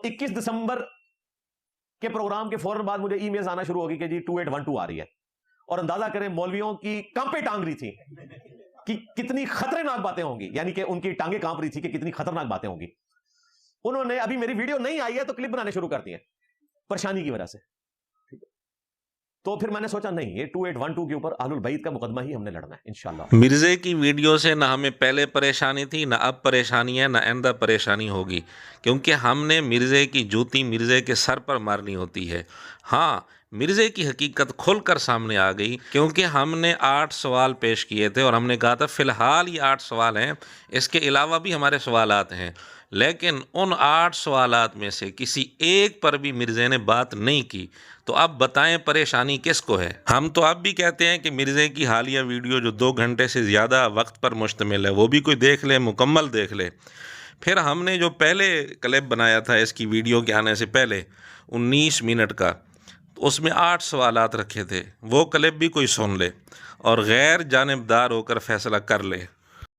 21 دسمبر کے پروگرام کے فوراً بعد مجھے ای میلز آنا شروع ہوگی کہ جی 2812 آ رہی ہے، اور اندازہ کریں مولویوں کی کانپیں ٹانگ رہی تھی کہ کتنی خطرناک باتیں ہوں گی، یعنی کہ ان کی ٹانگیں کانپ رہی تھی کہ کتنی خطرناک باتیں ہوں گی. انہوں نے ابھی میری ویڈیو نہیں آئی ہے تو کلپ بنانے شروع کر دیے پریشانی کی وجہ سے. تو پھر میں نے سوچا نہیں، یہ 2812 کے اوپر اہل البیت کا مقدمہ ہی ہم نے لڑنا ہے انشاءاللہ. مرزے کی ویڈیو سے نہ ہمیں پہلے پریشانی تھی، نہ اب پریشانی ہے، نہ آئندہ پریشانی ہوگی، کیونکہ ہم نے مرزے کی جوتی مرزے کے سر پر مارنی ہوتی ہے. ہاں، مرزے کی حقیقت کھل کر سامنے آ گئی، کیونکہ ہم نے 8 سوال پیش کیے تھے اور ہم نے کہا تھا فی الحال یہ 8 سوال ہیں، اس کے علاوہ بھی ہمارے سوالات ہیں. لیکن ان 8 سوالات میں سے کسی ایک پر بھی مرزے نے بات نہیں کی. تو اب بتائیں پریشانی کس کو ہے؟ ہم تو اب بھی کہتے ہیں کہ مرزے کی حالیہ ویڈیو جو 2 گھنٹے سے زیادہ وقت پر مشتمل ہے وہ بھی کوئی دیکھ لے، مکمل دیکھ لے. پھر ہم نے جو پہلے کلپ بنایا تھا اس کی ویڈیو کے آنے سے پہلے 19 منٹ کا، اس میں 8 سوالات رکھے تھے، وہ کلپ بھی کوئی سن لے اور غیر جانبدار ہو کر فیصلہ کر لے.